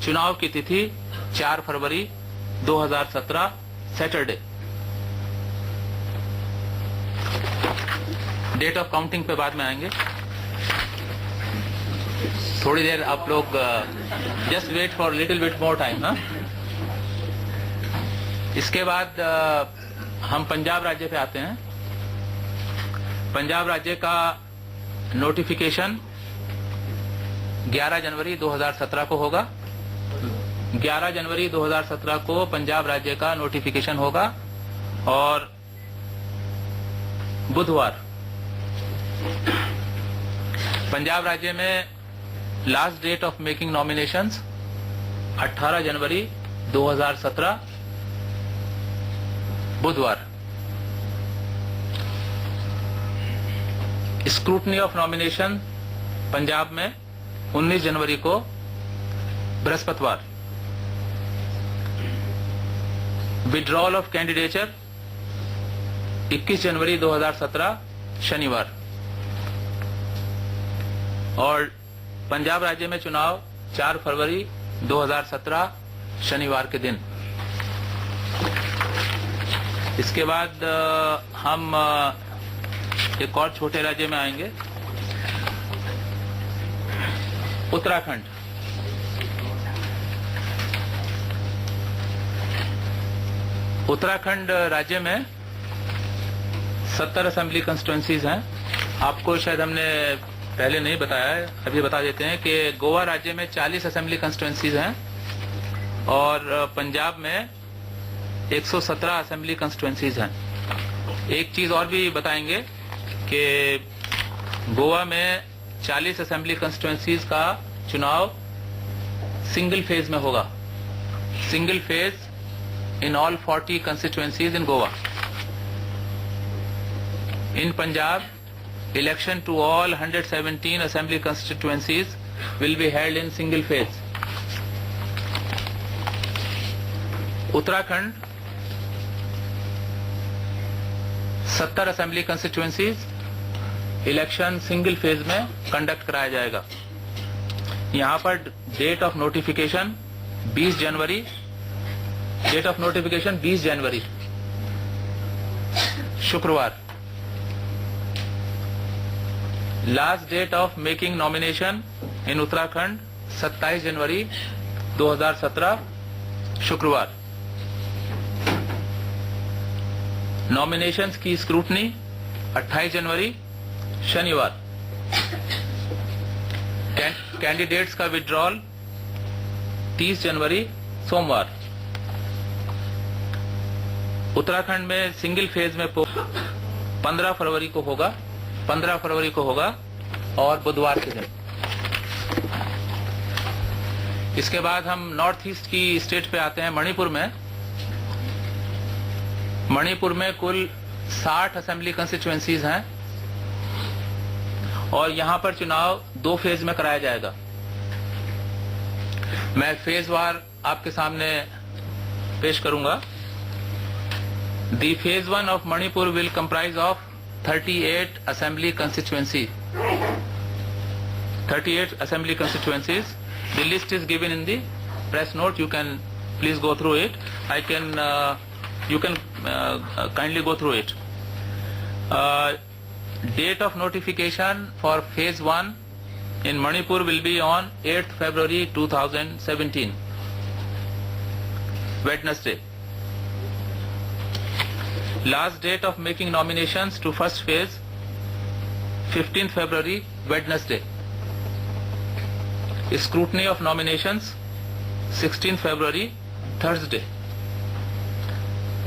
चुनाव की तिथि 4 फरवरी 2017 सैटरडे। डेट ऑफ काउंटिंग पे बाद में आएंगे। थोड़ी देर आप लोग just wait for little bit more time. इसके बाद हम पंजाब राज्य पे आते हैं। पंजाब राज्य का नोटिफिकेशन 11 जनवरी 2017 को होगा। 11 जनवरी 2017 को पंजाब राज्य का नोटिफिकेशन होगा और बुधवार पंजाब राज्य में last date of making nominations 18 जनवरी 2017 बुधवार। स्क्रूटनी ऑफ नॉमिनेशन पंजाब में 19 जनवरी को बृहस्पतिवार। विड्रॉल ऑफ कैंडिडेचर 21 जनवरी 2017 शनिवार। और पंजाब राज्य में चुनाव 4 फरवरी 2017 शनिवार के दिन। इसके बाद हम एक और छोटे राज्य में आएंगे, उत्तराखंड। उत्तराखंड राज्य में 70 असेंबली कंस्टिट्यूएंसीज हैं। आपको शायद हमने पहले नहीं बताया है, अभी बता देते हैं कि गोवा राज्य में 40 असेंबली कंस्टिट्यूएंसीज हैं और पंजाब में 117 असेंबली कंस्टिट्यूएंसीज हैं। एक चीज और भी बताएंगे कि गोवा में 40 असेंबली कंस्टिट्यूएंसीज का चुनाव सिंगल फेज में होगा। Single phase in all 40 constituencies in Goa. In Punjab, election to all 117 assembly constituencies will be held in single phase. Uttarakhand 70 assembly constituencies election single phase में कंडक्ट कराया जाएगा। यहां पर डेट ऑफ नोटिफिकेशन 20 जनवरी। डेट ऑफ नोटिफिकेशन 20 जनवरी शुक्रवार। Last date of making nomination in Uttarakhand 27 जनवरी 2017 शुक्रवार। नॉमिनेशंस की स्क्रूटनी 28 जनवरी शनिवार। कैंडिडेट्स का विड्रॉल 30 जनवरी सोमवार। उत्तराखंड में सिंगल फेज में 15 फरवरी को होगा। 15 फरवरी को होगा और बुधवार के दिन। इसके बाद हम नॉर्थ ईस्ट की स्टेट पे आते हैं, मणिपुर में। मणिपुर में कुल 60 असेंबली कंस्टिट्यूएंसीज हैं और यहां पर चुनाव 2 फेज में कराया जाएगा। मैं फेज वार आपके सामने पेश करूंगा। दी phase 1 of Manipur will comprise of 38 assembly constituency. 38 assembly constituencies. The list is given in the press note. You can please go through it. You can kindly go through it. Date of notification for phase 1 in Manipur will be on 8th February 2017, Wednesday. Last date of making nominations to first phase 15th February Wednesday. Scrutiny of nominations 16th February Thursday.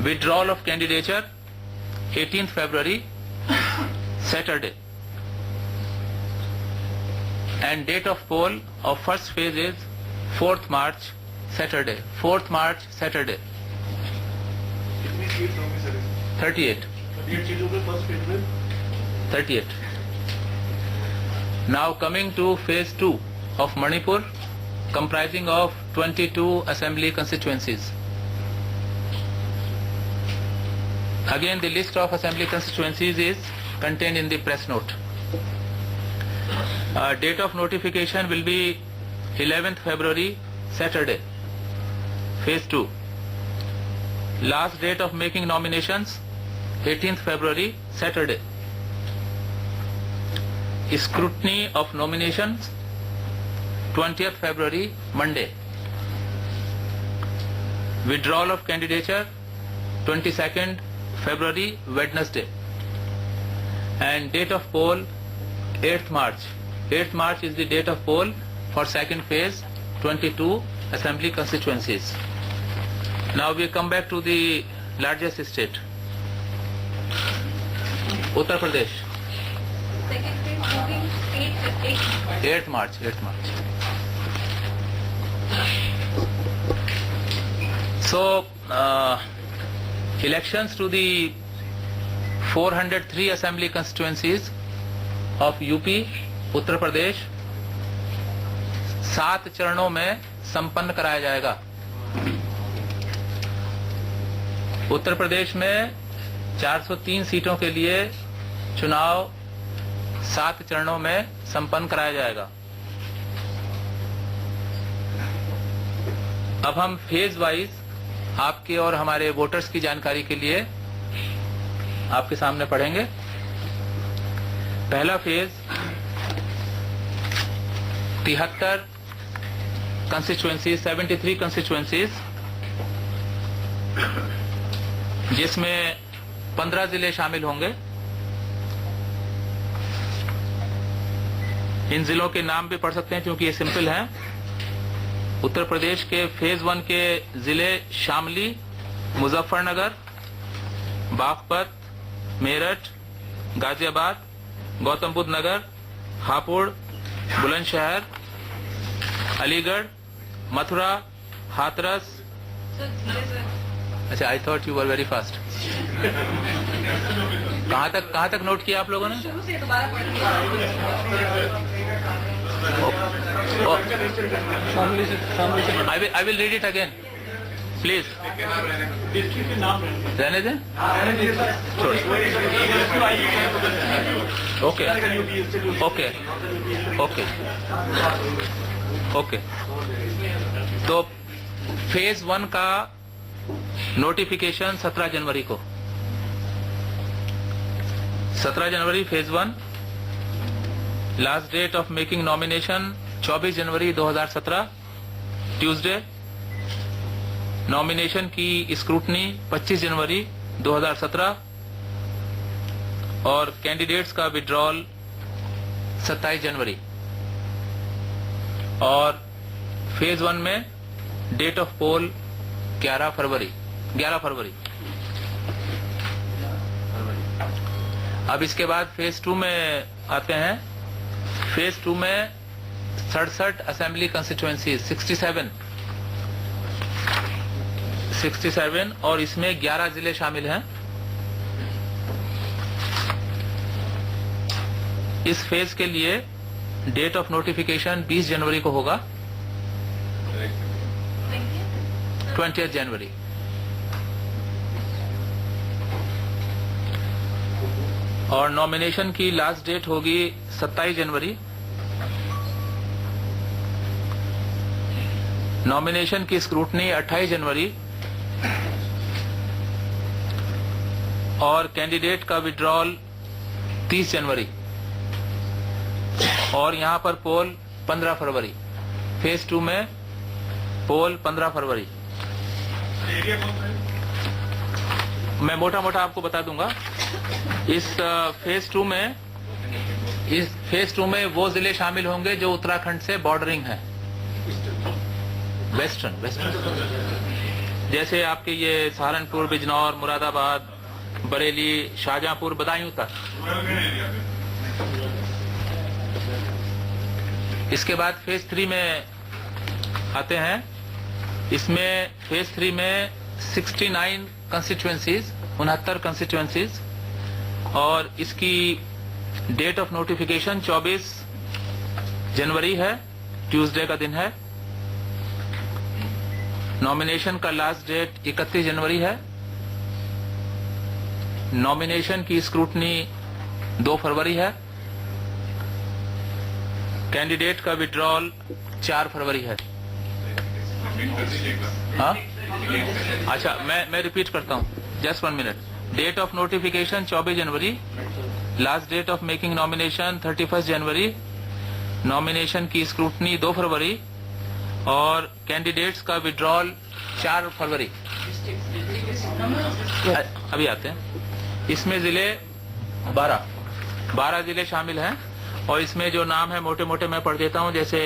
Withdrawal of candidature 18th February Saturday. And date of poll of first phase is 4th March Saturday. 4th March Saturday. 38. 38. Now coming to phase 2 of Manipur, comprising of 22 assembly constituencies. Again, the list of assembly constituencies is contained in the press note. Date of notification will be 11th February Saturday. Phase 2. Last date of making nominations 18th February, Saturday. Scrutiny of nominations 20th February, Monday. Withdrawal of candidature 22nd February, Wednesday. And date of poll 8th March. 8th March is the date of poll for second phase, 22 assembly constituencies. Now we come back to the largest state, Uttar Pradesh. Second phase moving 8th March. 8th March. So, elections to the 403 assembly constituencies of UP, Uttar Pradesh 7 चरणों में संपन्न कराया जाएगा। उत्तर प्रदेश में 403 सीटों के लिए चुनाव 7 चरणों में संपन्न कराया जाएगा। अब हम फेज वाइज आपके और हमारे वोटर्स की जानकारी के लिए आपके सामने पढ़ेंगे। पहला फेज 73 कंस्टिट्यूएंसीज, 73 कंस्टिट्यूएंसीज, जिसमें 15 जिले शामिल होंगे। इन जिलों के नाम भी पढ़ सकते हैं क्योंकि ये सिंपल हैं। उत्तर प्रदेश के फेज 1 के जिले शामली, मुजफ्फरनगर, बागपत, मेरठ, गाजियाबाद, गौतम बुद्ध नगर, हापुड़, बुलंदशहर, अलीगढ़, मथुरा, हाथरस। अच्छा, I thought you were very fast. कहाँ तक नोट किया आप लोगों ने? शुरू से दोबारा पढ़िए। I will read it again, please. रहने दें? ओके। तो फेज 1 का नोटिफिकेशन 17 जनवरी को। 17 जनवरी phase 1। Last date of making nomination 24 जनवरी 2017, ट्यूसडे। नॉमिनेशन की स्क्रूटनी 25 जनवरी 2017 और कैंडिडेट्स का विड्रॉल 27 जनवरी। और फेज 1 में डेट ऑफ पोल 11 फरवरी। अब इसके बाद फेज 2 में आते हैं। फेज 2 में 67 असेंबली कंस्टिट्यूएंसी, 67 और इसमें 11 जिले शामिल हैं। इस फेज के लिए डेट ऑफ नोटिफिकेशन 20 जनवरी को होगा, 20 जनवरी। और नॉमिनेशन की लास्ट डेट होगी 27 जनवरी। नॉमिनेशन की स्क्रूटनी 28 जनवरी और कैंडिडेट का विड्रॉल 30 जनवरी और यहां पर पोल 15 फरवरी। फेज 2 में पोल 15 फरवरी। मैं मोटा मोटा आपको बता दूंगा। इस फेज 2 में वो जिले शामिल होंगे जो उत्तराखंड से बॉर्डरिंग है, वेस्टर्न। जैसे आपके ये सहारनपुर, बिजनौर, मुरादाबाद, बरेली, शाहजहांपुर, बदायूं तक। इसके बाद फेज 3 में आते हैं। इसमें फेज 3 में 69 कंस्टिट्यूएंसीज, 69 कंस्टिट्यूएंसीज और इसकी डेट ऑफ नोटिफिकेशन 24 जनवरी है, ट्यूसडे का दिन है। नॉमिनेशन का लास्ट डेट 31 जनवरी है। नॉमिनेशन की स्क्रूटनी 2 फरवरी है। कैंडिडेट का विड्रॉल 4 फरवरी है। हाँ, अच्छा मैं रिपीट करता हूँ, just 1 minute. Date of notification 24 जनवरी, last date of making nomination 31 जनवरी, नॉमिनेशन की स्क्रूटनी 2 फरवरी और कैंडिडेट्स का विड्रॉल 4 फरवरी। अभी आते हैं। इसमें जिले 12 जिले शामिल हैं और इसमें जो नाम है मोटे मोटे मैं पढ़ देता हूं, जैसे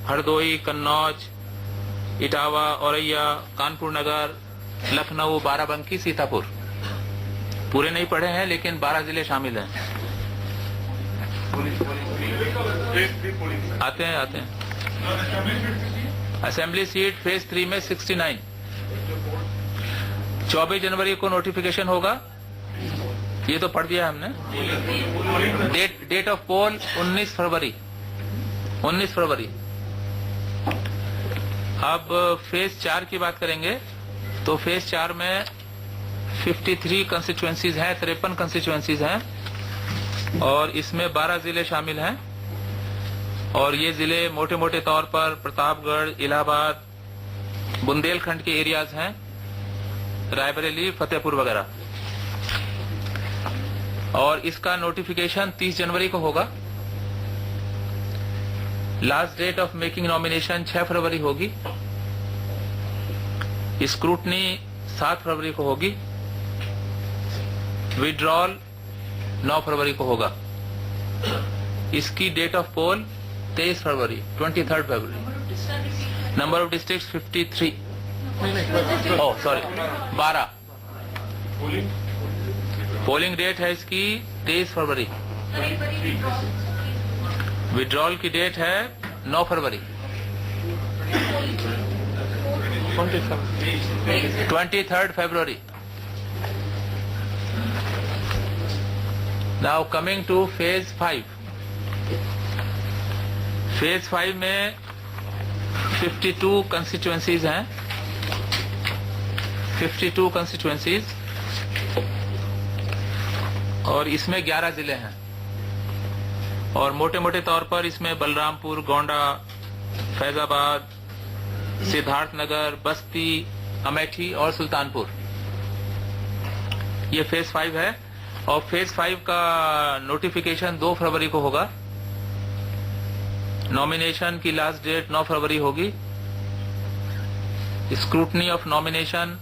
हरदोई, कन्नौज, इटावा, औरैया, कानपुर नगर, लखनऊ, बाराबंकी, सीतापुर। पूरे नहीं पढ़े हैं लेकिन 12 जिले शामिल हैं। आते हैं। असेंबली सीट फेज 3 में 69। 24 जनवरी को नोटिफिकेशन होगा, ये तो पढ़ दिया हमने। डेट ऑफ पोल 19 फरवरी। अब फेज 4 की बात करेंगे तो फेज 4 में 53 कंस्टिट्यूएंसीज हैं, 53 कंस्टिट्यूएंसीज हैं और इसमें 12 जिले शामिल हैं और ये जिले मोटे मोटे तौर पर प्रतापगढ़, इलाहाबाद, बुंदेलखंड के एरियाज हैं, रायबरेली, फतेहपुर वगैरह। और इसका नोटिफिकेशन 30 जनवरी को होगा। Last date of making nomination 6 फरवरी होगी। स्क्रूटनी 7 फरवरी को होगी। विड्रॉल 9 फरवरी को होगा। इसकी डेट ऑफ पोल 23 फरवरी, 23 फरवरी। Number of district 53। Oh sorry, 12। Polling date है इसकी 23 फरवरी। विड्रॉल की डेट है 9 फरवरी। 23 फरवरी। Now coming to phase 5। Phase 5 में 52 कंस्टिट्यूएंसीज हैं। 52 कंस्टिट्यूएंसीज और इसमें 11 जिले हैं और मोटे मोटे तौर पर इसमें बलरामपुर, गोंडा, फैजाबाद, सिद्धार्थनगर, बस्ती, अमेठी और सुल्तानपुर। ये फेज 5 है और फेज 5 का नोटिफिकेशन 2 फरवरी को होगा। नॉमिनेशन की लास्ट डेट 9 फरवरी होगी। स्क्रूटनी ऑफ नॉमिनेशन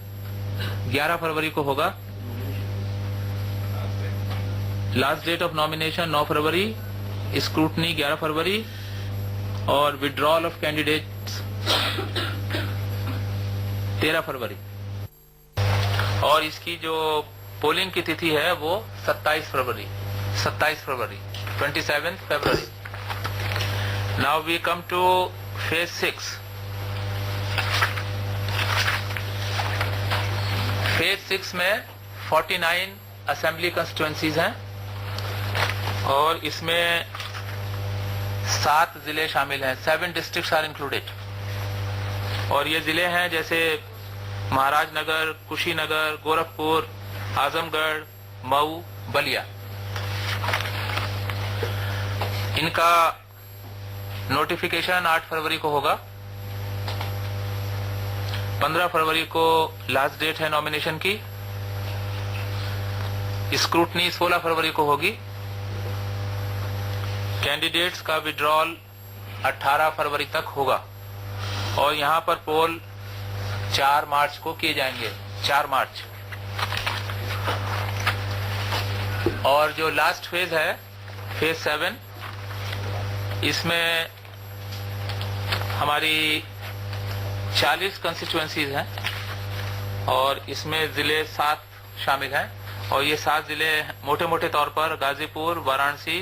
11 फरवरी को होगा। लास्ट डेट ऑफ नॉमिनेशन 9 फरवरी, स्क्रूटनी 11 फरवरी और विड्रॉल ऑफ कैंडिडेट्स 13 फरवरी। और इसकी जो पोलिंग की तिथि है वो 27 फरवरी, 27 फरवरी। Now we come to phase 6। Phase 6 में 49 असेंबली कंस्टिट्यूएंसीज हैं और इसमें 7 जिले शामिल हैं। 7 डिस्ट्रिक्ट्स आर इंक्लूडेड और ये जिले हैं जैसे महाराजनगर, कुशीनगर, गोरखपुर, आजमगढ़, मऊ, बलिया। इनका नोटिफिकेशन 8 फरवरी को होगा। 15 फरवरी को लास्ट डेट है नॉमिनेशन की। स्क्रूटनी 16 फरवरी को होगी। कैंडिडेट्स का विड्रॉल 18 फरवरी तक होगा और यहां पर पोल 4 मार्च को किए जाएंगे, 4 मार्च। और जो लास्ट फेज है फेज 7, इसमें हमारी 40 कंस्टिट्यूएंसीज हैं और इसमें जिले 7 शामिल हैं और ये 7 जिले मोटे मोटे तौर पर गाजीपुर, वाराणसी,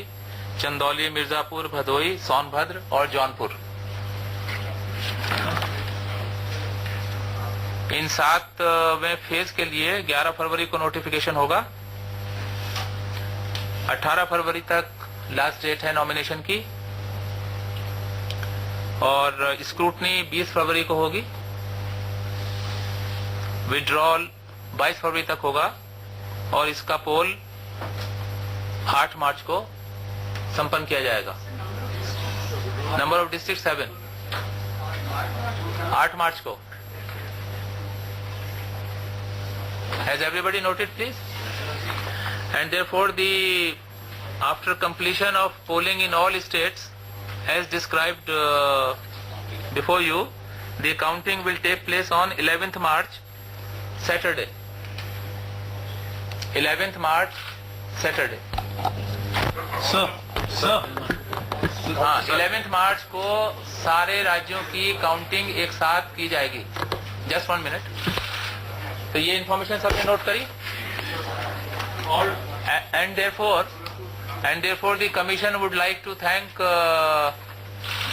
चंदौली, मिर्जापुर, भदोई, सोनभद्र और जौनपुर। इन 7वें फेज के लिए 11 फरवरी को नोटिफिकेशन होगा। 18 फरवरी तक लास्ट डेट है नॉमिनेशन की और स्क्रूटनी 20 फरवरी को होगी। विड्रॉल 22 फरवरी तक होगा और इसका पोल 8 मार्च को संपन्न किया जाएगा। नंबर ऑफ डिस्ट्रिक्ट 7, 8 मार्च को। Has everybody noted, please? And therefore, after completion of polling in all states, as described before you, the counting will take place on 11th March, Saturday. 11th March, Saturday. Sir. हाँ, 11th मार्च को सारे राज्यों की counting एक साथ की जाएगी. Just 1 minute. तो ये इंफॉर्मेशन सबने नोट करी. And therefore the commission would like to thank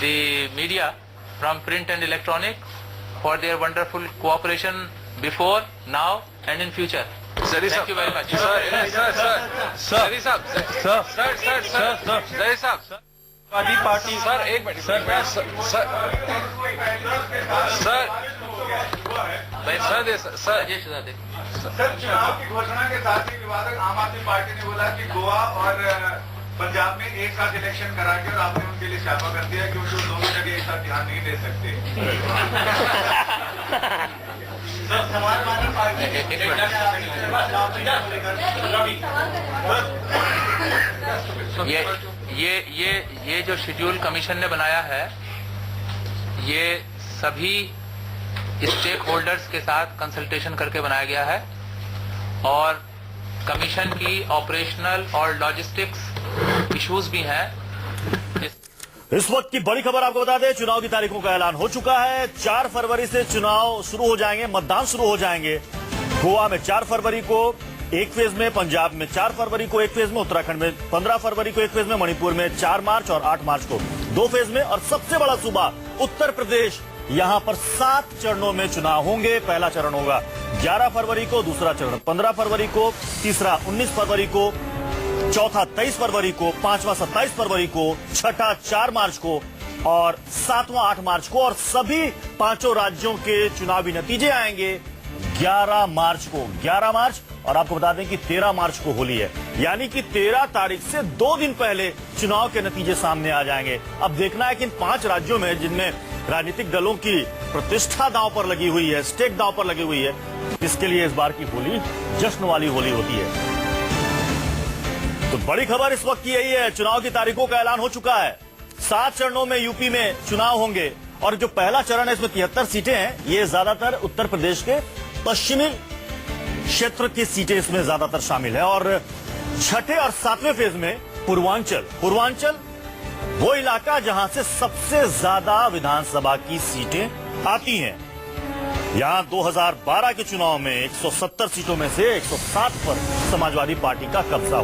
the media from print and electronic for their wonderful cooperation before, now and in future. Thank you very much. Samajwadi party sir एक minute sir मैं sir Rajesh दे. Sir चुनाव की घोषणा के साथ ही विवादक आम आदमी पार्टी ने बोला कि गोवा और पंजाब में एक साथ इलेक्शन करा के और आपने उनके लिए छापा कर दिया क्योंकि वो दोनों जगह एक साथ ध्यान नहीं दे सकते. समाजवादी पार्टी ये जो शेड्यूल कमीशन ने बनाया है, ये सभी स्टेक होल्डर्स के साथ कंसल्टेशन करके बनाया गया है और कमीशन की ऑपरेशनल और लॉजिस्टिक्स इश्यूज भी हैं. इस वक्त की बड़ी खबर आपको बता दें, चुनाव की तारीखों का ऐलान हो चुका है. 4 फरवरी से चुनाव शुरू हो जाएंगे, मतदान शुरू हो जाएंगे. गोवा में 4 फरवरी को एक फेज में, पंजाब में 4 फरवरी को एक फेज में, उत्तराखंड में 15 फरवरी को एक फेज में, मणिपुर में 4 मार्च और 8 मार्च को 2 फेज में और सबसे बड़ा सूबा उत्तर प्रदेश, यहां पर 7 चरणों में चुनाव होंगे. पहला चरण होगा 11 फरवरी को, दूसरा चरण 15 फरवरी को, तीसरा 19 फरवरी को, चौथा 23 फरवरी को, पांचवा 27 फरवरी को, छठा 4 मार्च को और 7वां 8 मार्च को. और सभी 5 राज्यों के चुनावी नतीजे आएंगे 11 मार्च को. 11 मार्च और आपको बता दें कि 13 मार्च को होली है, यानी कि 13 तारीख से 2 दिन पहले चुनाव के नतीजे सामने आ जाएंगे. अब देखना है कि इन 5 राज्यों में जिनमें राजनीतिक दलों की प्रतिष्ठा दांव पर लगी हुई है, स्टेक दांव पर लगी हुई है, इसके लिए इस बार की होली जश्न वाली होली होती है. तो बड़ी खबर इस वक्त की यही है, चुनाव की तारीखों का ऐलान हो चुका है. 7 चरणों में यूपी में चुनाव होंगे और जो पहला चरण है इसमें 73 सीटें हैं. ये ज्यादातर उत्तर प्रदेश के पश्चिमी क्षेत्र की सीटें इसमें ज्यादातर शामिल है. और छठे और 7वें फेज में पूर्वांचल वो इलाका जहां से सबसे ज्यादा विधानसभा की सीटें आती हैं. यहां 2012 के चुनाव में 170 सीटों में से 107 पर समाजवादी पार्टी का कब्जा